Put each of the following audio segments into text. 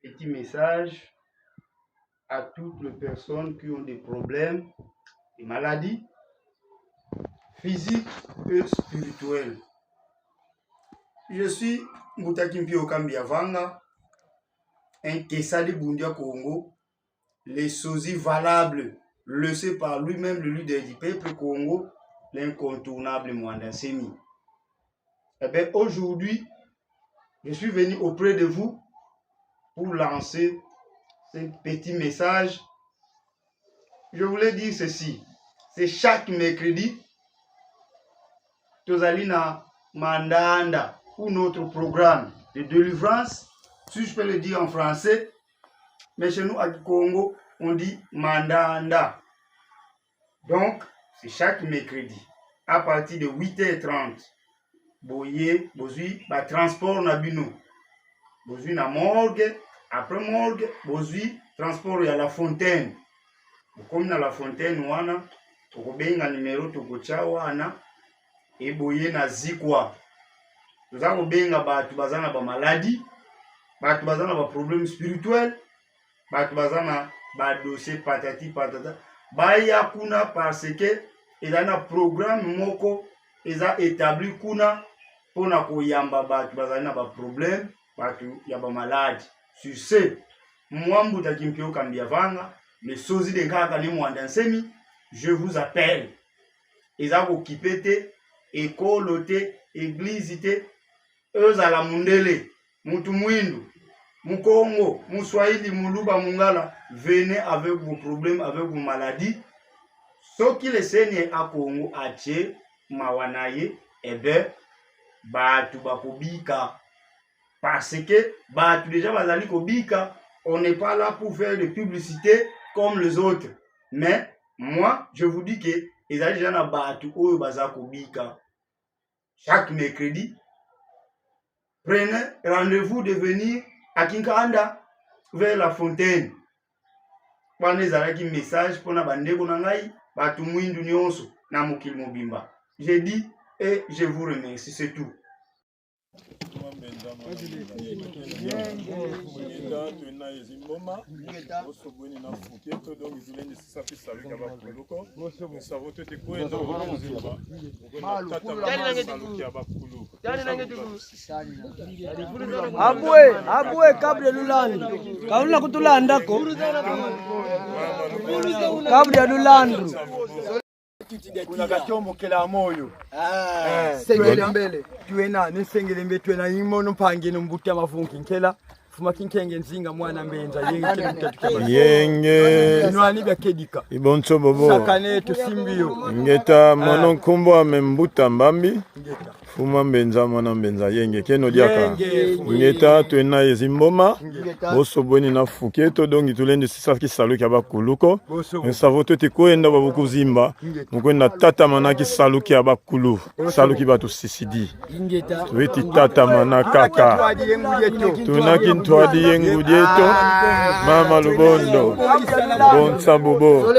petit message à toutes les personnes qui ont des problèmes, des maladies physiques et spirituelles. Je suis Mbutaki Okambi Avanga, un Kessa de Bundia Congo, les sosies valables, laissé par lui-même le leader du peuple Congo, l'incontournable Mwanda Nsemi. Eh bien, aujourd'hui, je suis venu auprès de vous pour lancer ce petit message. Je voulais dire ceci, c'est chaque mercredi, Tozalina Mandanda, pour notre programme de délivrance, si je peux le dire en français, mais chez nous à Congo, on dit Mandanda. Donc, c'est chaque mercredi, à partir de 8h30. Boye, bozui, ba transport na bino. Bozui na morgue, après morgue, bozui, transport ya la fontaine. Comme na la fontaine wana, tokobenga numéro tokocha wana, et boye na zikwa. Nous avons benga batu bazana ba maladie, batu bazana ba problème spirituel, batu bazana ba dossier patati patata. Baya kuna parce que il a un programme moko eza établi kuna pona koyamba batu bazana ba problème, batu ya ba maladie. Sur ce, moi Mbutaki Okambi Avanga, le sosie de Kaka ni Mwanda Nsemi, je vous appelle. Eza kokipete, école te, église te, ezala mundele, mutu mwindu, mukongo, muswahili, muluba, mungala, venez avec vos problèmes, avec vos maladies. Ce qui les saigne à Congo, à Tché, Mawanaye, eh bien, batu bakobika. Parce que, batu déjà bazali kobika, on n'est pas là pour faire de publicité comme les autres. Mais, moi, je vous dis que, ils ont déjà na batu oyo bazakobika. Chaque mercredi, prenez rendez-vous de venir à Kinkanda vers la fontaine. Pour les arrêter message pour na bandeko na ngai, batu mwindu nyonso na mokili mobimba. J'ai dit et je vous remercie, c'est tout. Abwe kabla lulandu kaula kutulanda ko kabla lulandu kuna kachomo kela moyo sengele mbele tuena nesengele mbele tuena imono mpangine mbuti amafunki nkela fuma kinkenge nzinga mwana mbenza yenge nwani bya kedika iboncho bobo sakane to simbio ngeta mono nkumbo amembuta mbambi fuma mbenza mwana mbenza yenge keno diaka ngeta tuena ezimboma boso boni na fuketo dongi tulende sisaki saluki abakuluko nsavo to tikoenda babukuzimba mukwenda tata manaki saluki abakulu saluki batu sisidi weti tata manakaka tunaki ntwadi yengu dieto mama lubondo bonsa bobo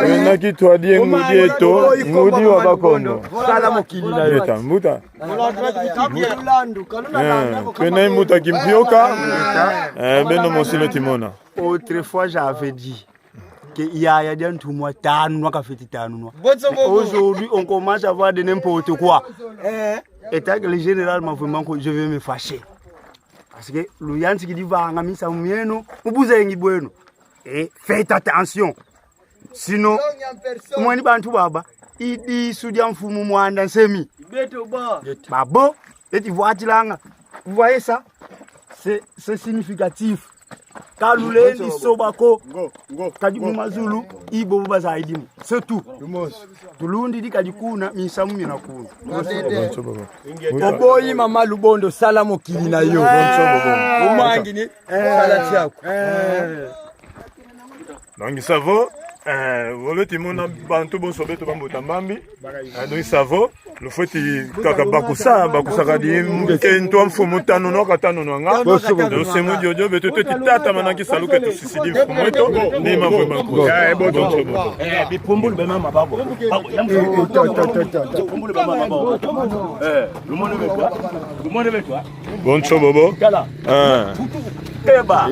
tunaki twadi yengu dieto ngudi wa bakondo Yeta mbuta. Kena mbuta kimpioka. Beno mosile timona. Autrefois j'avais dit qu'il y a des tout mois tanu noa kafeti tanu noa. Aujourd'hui on commence à voir de n'importe quoi. Et tant que le général m'a vraiment je vais me fâcher. Parce que le yansi qui dit va ngamisa mumieno, ubuza yengi bwenu. Et faites attention. Sinon moi ni bantu baba idi sudia mfumu Mwanda Nsemi babo eti voatilanga. Vous voyez ça, c'est significatif. Kalulendi sobako kadimu mazulu ibo baza idimu c'est tout. Tulundi di kadikuna misamu mina kuna oboyi mama lubondo salamo kilina yo umangi ni salati yako donc ça va. Volontimona bantu bon sobeto bambota mbambi donc ça va le fait kaka bakusa kadi kento mfumu tano no katano no nga do semu jojo beto tata manaki saluka to sisidi mfumu eto ni mambo manko bipumbulu be mama babo bipumbulu be mama babo lumone betwa Boncho bobo.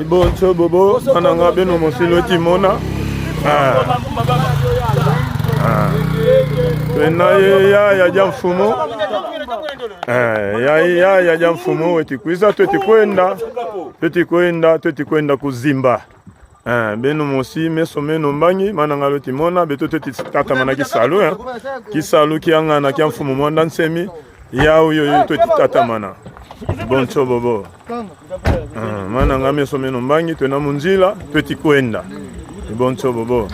Boncho bobo. Mananga beno mosilo timona. Ya jamfumo. Ya jamfumo wetikwiza twetikwenda kuzimba. Beno mosi meso meno mbangi mananga lo timona beto tata mana kisalu kisalu kiangana kia mfumo mwanda nsemi ya uyo tata mana. Boncho bobo. Mananga meso meno mbangi twena munjila twetikwenda. Boncho bobo.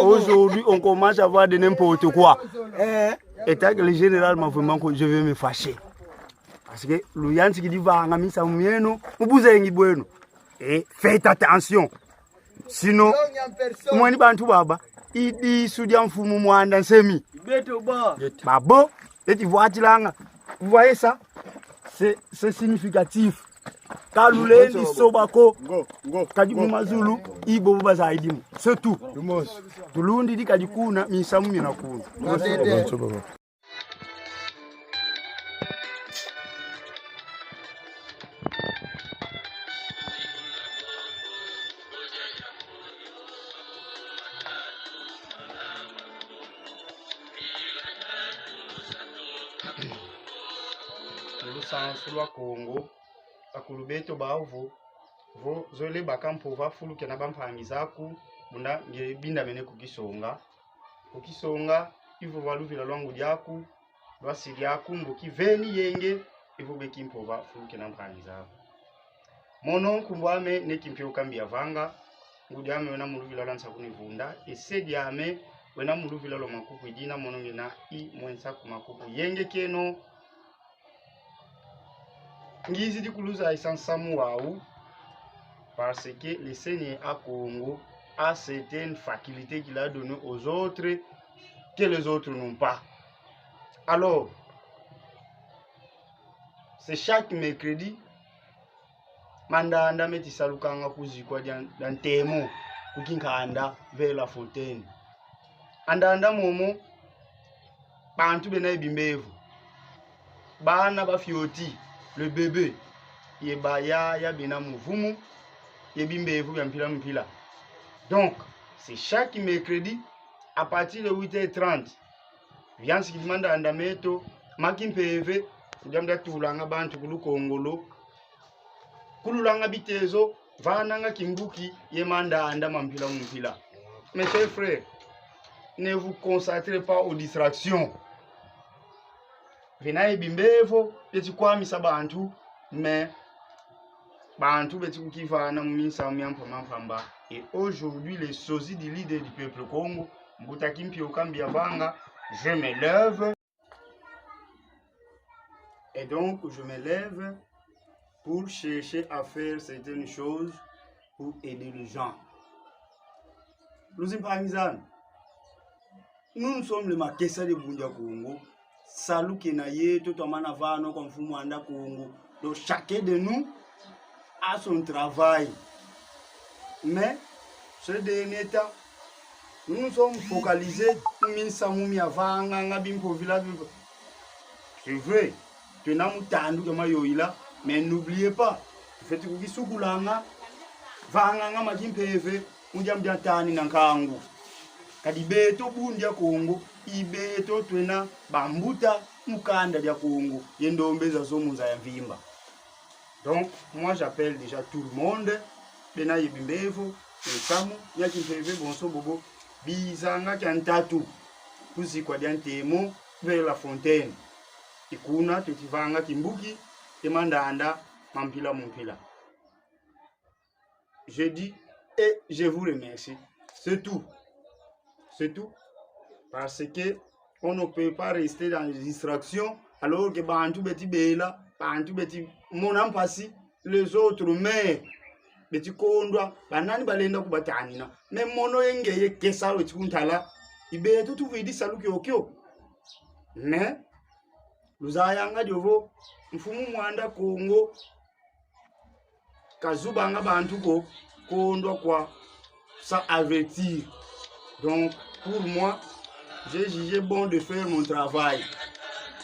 Aujourd'hui, on commence à voir de n'importe quoi. Et que généralement, vraiment, je vais me fâcher. Parce que le Yann qui dit va en misa mieno, vous bousez bueno. Et faites attention. Sinon, moi ni bantu baba, il dit soudian fumu mwanda semi. Babo, et tu vois tilanga. Vous voyez ça? C'est significatif. Kalulendi sobako kajimu mazulu ibo baza idimu. C'est tout. Tulundi di kajikuna misamu minakuna. Sulwa Congo akulubeto baavo vo zole bakampo va fulu kena bampangizaku bunda nge binda mene kukisonga ivo valuvila lwangu lyaku lwasi lyaku mbuki veni yenge ivo bekimpo va fulu kena mpangizaku mono kumbwame nekimpyo kambia vanga ngudyame wena muluvila lwansa kunivunda esediame wena muluvila lo makuku idina mono ngena I mwensa kumakuku yenge keno Ngizi di kuluza isansamu waou parce que le Seigneur à Congo a certaines facultés qu'il a données aux autres que les autres n'ont pas. Alors, c'est chaque mercredi manda anda meti salukanga kuzikwa dan temo kukinkanda vers la fontaine. Anda momo bantu bena ibimbevu bana bafioti le bébé yebaya ya bina muvumu yebimbevu ya mpila. Donc c'est chaque mercredi à partir de 8h30 viens ce qui demande à ndameto makimpeve kujamda tulanga bantu kulukongolo kululanga bitezo vananga kimbuki yemanda anda mpila. Mes chers frères, ne vous concentrez pas aux distractions. Venaye bimbevo beti kwamisa bantu mais bantu beti kukivana mumisa myampamba. Et aujourd'hui les sosies du leader du peuple Congo mbutaki okambia vanga, je me lève et donc je me lève pour chercher à faire certaines choses pour aider les gens. Nous sommes les Makessa de Bundia Congo. Salut Kenaye, tout le monde va nous comme Fumanda Congo. Donc chacun de nous a son travail. Mais ce dernier temps, nous nous sommes focalisés sur c'est vrai, mais n'oubliez pas, faites que vous soyez vanga majimpeve mujamdia tani nankangu kadibeto bundia Kongo ibeto twena bambuta mukanda dia Kongo yendombeza zomunza ya vimba. Donc moi j'appelle déjà tout le monde bena yebimbevo esamu yakimpeve bonso bobo bizanga kyantatu kuzikwa dia ntemo vers la fontaine ikuna tutivanga kimbuki emandanda mampila mumpila. Je dis et je vous remercie. C'est tout. C'est tout. Parce que on ne peut pas rester dans les distractions alors que Bantu Beti Bela, Bantu Beti Monampasi, les autres mais Beti Kondwa, Banani Balenda Kubatanina, mais Mono Enge Kesa Wetikuntala, Ibe tout vidi saluki okyo. Mais Luzayanga Diovo, Mfumu Mwanda Kongo, Kazubanga Bantu Ko, Kondwa quoi, ça avertir. Donc pour moi, j'ai jugé bon de faire mon travail.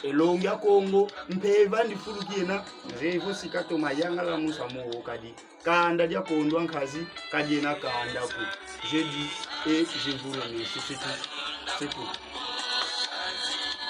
Et l'onga Congo, mpeva ni fulu kiena, revo sikato mayanga la musa mo kadi. Kanda dia kondwa kazi, kadi na kanda ku. J'ai dit et je vous remercie, c'est tout. C'est tout.